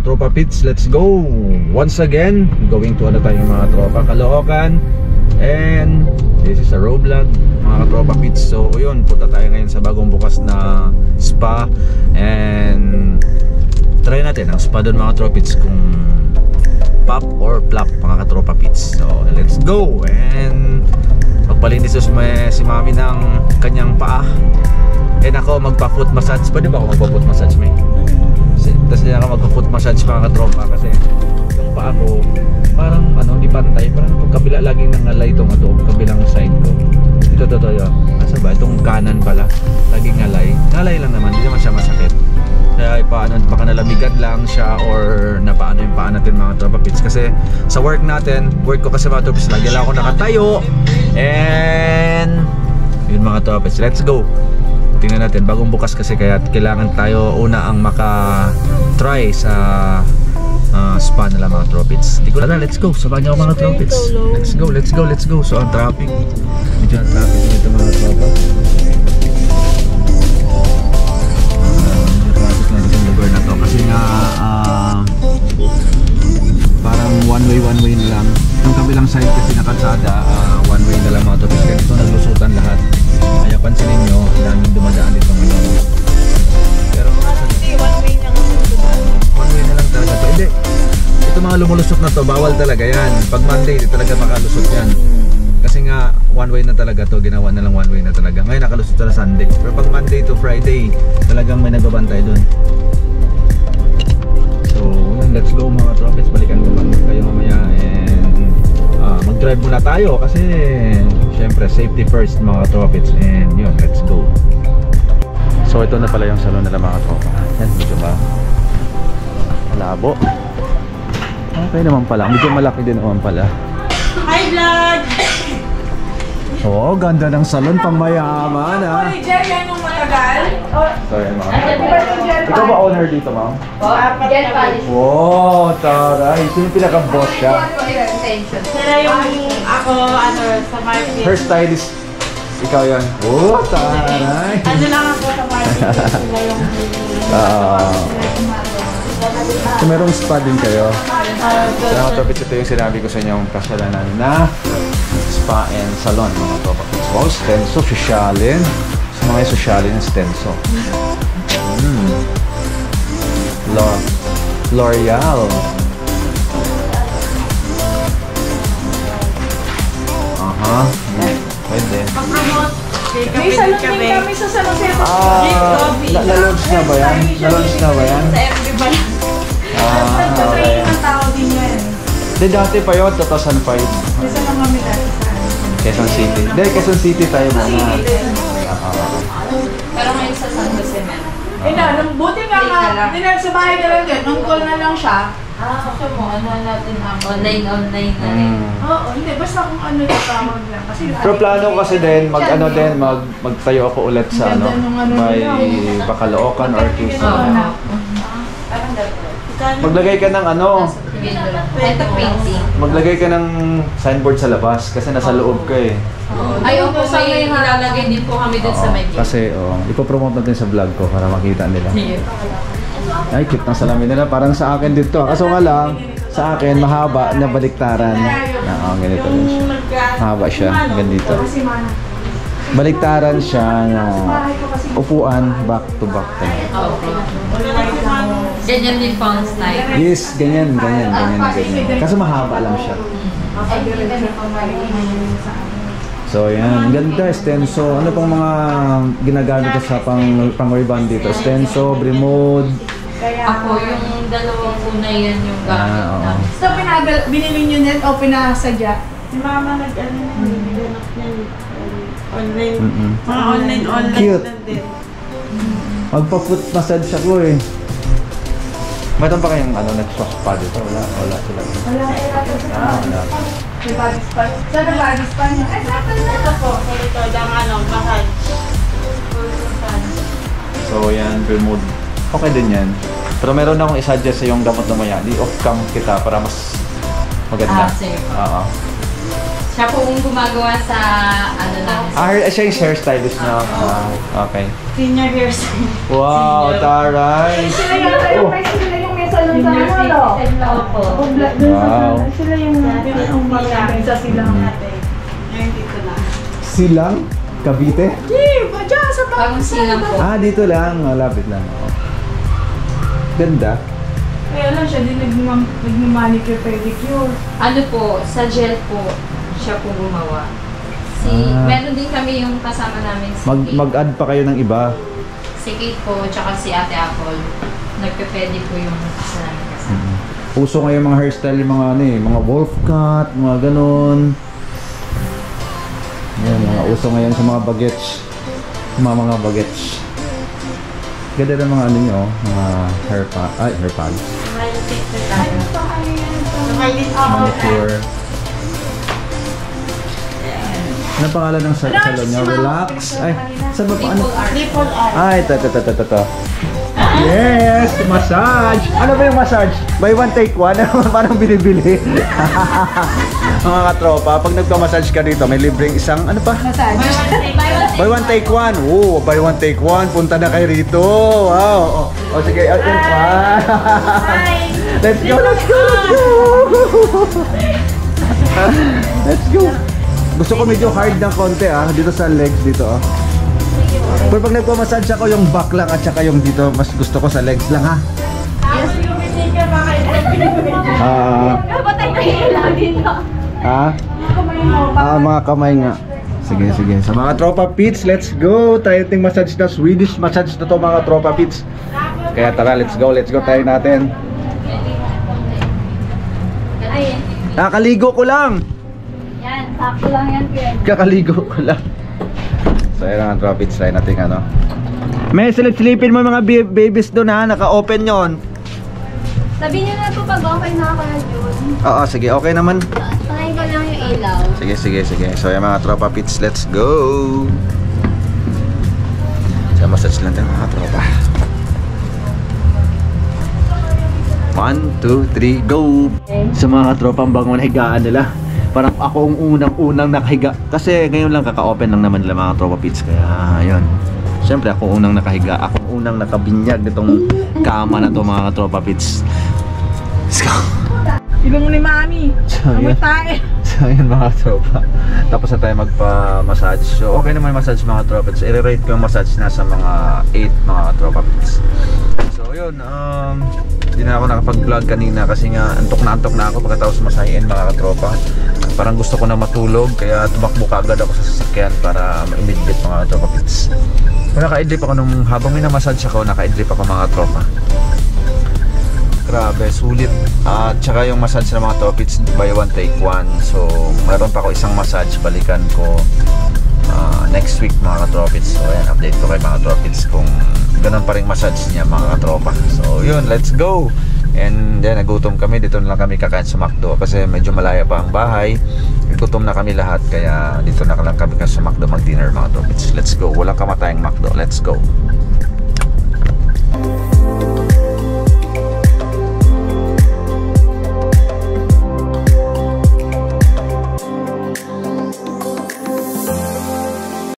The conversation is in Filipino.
mga tropa pits, let's go! Once again, going to ano tayo mga tropa, Caloocan. And this is a road vlog mga tropa pits. So yun, punta tayo ngayon sa bagong bukas na spa. And try natin ang spa doon mga tropa pits, kung pop or plop mga tropa pits. So let's go! And magpalinis si mami ng kanyang paa. And ako magpa-foot massage. Pwede ba ako magpa-foot massage, may? Tapos niya ako magpa-foot massage mga katropa. Kasi yung paa ko parang ano, di pantay. Parang kabila laging nangalay itong kabilang side ko. Ito yun. Asa ba? Itong kanan pala laging ngalay. Ngalay lang naman, di naman siya masakit. Kaya paano, baka nalamigan lang siya or napaano yung paa natin mga tropa pits. Kasi sa work ko kasi mga tropa pits, lagi lang ako nakatayo. And yun mga tropa pits, let's go! Tingnan natin, bagong bukas kasi kaya kailangan tayo una ang maka-try sa spa nila mga tropits. Tara, let's go! Sabahan niyo ako mga tropits. Let's go! So ang traffic, medyo ang traffic nito mga tropa. Medyo traffic lang sa lugar na to kasi nga parang one way na lang. Yung kabilang side kasi na kalsada, one way na lang mga tropits. Ganito naglusutan lahat. Kaya pansinin nyo, daming dumadaan dito ngayon. Pero one way na lang talaga to. Hindi, ito mga lumulusot na to, bawal talaga yan. Pag Monday, di talaga makalusot yan. Kasi nga, one way na talaga to, ginawa na lang one way na talaga. Ngayon nakalusot na Sunday. Pero pag Monday to Friday, talagang may nagbabantay dun. So, let's go mga tropits. Balikan ko lang kayo mamaya. And mag-drive muna tayo kasi syempre safety first mga tropits. And yun, let's go. So ito na pala yung salon nila mga tropa. Yan, medyo malabo. Okay naman pala, medyo malaki din naman pala. Hi vlog! Oh, ganda ng salon, pang mayaman ha. Hoy, Jerry, yan yung matagal. So yan mga ikaw ba owner dito, ma'am? Oh, wow, taray. Sino yung pinaka-boss siya? Sila yung ako, sa market. Hairstylist. Ikaw yan. Oh, taray. Ano lang ako sa market. Sila yung so merong spa din kayo. Kaya mga tropits, ito yung sinabi ko sa inyo yung kasyalanan na spa and salon mga tropits. Wow, Stenso, sosyalin. Sa mga sosyalin ng Stenso. L'Oreal. Pwede. Pag-promote. May salon din kami sa San Jose. Na-launch na ba yan? Na-launch na ba yan? Sa FB ba yan? Nagtatrain ng tao din yan. Hindi, dati pa yun, 2005. Kasi lang kami dati sa Quezon City. Hindi, Quezon City tayo muna. Pero ngayon sa San Jose meron. Buti nga nga, sa bahay na lang din, nung call na lang siya. Gusto mo, ano natin online na rin. Oo, hindi, basta kung ano yung tawag lang. Pero plano kasi din, magtayo ako ulit sa may Caloocan or Quezon. Maglagay ka ng maglagay ka ng signboard sa labas kasi nasa loob ka eh. Ay, opo, may nilalagay din po kami dun sa may gate. Kasi ipopromote natin sa vlog ko para makita nila. Ay, cute ng salamin nila. Parang sa akin dito. Kaso nga lang, sa akin, mahaba na baliktaran. Ganito rin siya. Mahaba siya. Ganito. Baliktaran siya na upuan, back to back. Ganyan din po ang style. Yes, ganyan. Kaso mahaba lang siya. So yan, ganda, Stenso. Ano pang mga ginagamit ko sa pang-rebound dito? Stenso, Bremod. Ako, yung dalawang kunay yan yung gamit namin. So, binili nyo net o pinasadya? Si Mama nag-ganap niyan. Online. Mga online Cute. lang din. Magpa-foot massage ako eh. Mayroon pa kayong nag-spa dito? Wala sila. Wala. May body spa. Saan ang body spa niyo? Ito po, sa likod ang massage. So yan, Bermuda. Okay din yan. Pero meron akong i-suggest sa yung gamot na maya. Di-off-cam kita para mas maganda. Sige. Oo. Siya po yung gumagawa sa namin. Siya yung hairstylist na. Okay. Senior hairstylist. Wow, taray! Sila yung may salon sa Opo. Wow. Sila yung mga sa silang. Silang? Cavite? Diyan sa Bagong silang po. Ah, dito lang. Malapit lang. Oo. Ganda. Kaya lang siya din nagmamanicure pedicure. Ano po, sa gel po, siya po gumawa. Meron din kami yung kasama namin si Kate. Mag-add pa kayo ng iba. Si Kate po, tsaka si Ate Apple. Nagpe-pedi po yung isa namin kasama. Uso ngayon mga hairstyle yung mga ano eh, mga wolf cut, mga ganun. Yan, mga uso ngayon sa mga bagets. Mga bagets. Ganda ng mga ano nyo, mga hair pad. Manicure. Anong pangalan ng salon nyo? Relax? Ay, saan ba paano? Triple R. Ay, ito. Yes! Massage! Ano ba yung massage? Buy one, take one? Parang binibili. Mga katropa, pag nagpa-massage ka dito, may libreng isang, ano pa? Massage. Buy one, take one. Oh, buy one, take one. Punta na kayo rito. Wow. Oh, sige. Okay. Let's go. Let's go. Gusto ko medyo hard ng konti dito sa legs dito Pero pag nagpa-massage ako yung back lang at saka yung dito, mas gusto ko sa legs lang mga kamay nga. Sige. Sa mga tropa pits, let's go. Tayo ting massage na Swedish massage na to mga tropa pits. Kaya tara, let's go tayo natin. Nakakaligo ko lang. Yan, sakto lang yan, Pierre. Kakaligo ko lang. So ayun ang tropa pits, tayo natin ano. May silipin mo mga babies doon naka-open yon. Sabihin nyo na po pag okay na ako na June. Oo, sige, okay naman. Pakain ko lang yung ilaw. Sige. So yung mga tropa pits, let's go. So massage lang tayo mga tropa. 1, 2, 3, go! Sa mga tropang bangong higaan nila. Parang ako ang unang nakahiga. Kasi ngayon lang kaka-open lang naman nila mga tropa pits. Kaya ayun. Siyempre ako unang nakahiga. Ako unang nakabinyag nitong kama na to mga tropa pits. Let's go! Ilong ni Mami. Amoy tae. So yun mga tropa. Tapos na tayo magpa-massage. So okay naman yung massage mga tropa pits. I-rate ko yung massage nasa mga 8 mga tropa pits. So yun, hindi na ako nakapag-vlog kanina kasi nga antok na ako pagkatapos masahin mga katropa. Parang gusto ko na matulog kaya tumakbo kaagad ako sa sasakyan para ma-immediate mga tropa pits. Kaya naka-idlip ako nung habang minamassage ako, naka-idlip ako mga tropa. Grabe, sulit. At saka yung massage ng mga tropa pits, buy one take one. So mayroon pa ako isang massage, balikan ko next week mga katropits. So ayan, update ko kay mga katropits kung ganun pa rin massage niya mga katropa. So yun, let's go. And then nagutom kami, dito na lang kami kakain sa McDo kasi medyo malaya pa ang bahay. Gutom na kami lahat kaya dito na lang kami sa McDo mag-dinner mga katropits. Let's go, walang kamatayang McDo, let's go.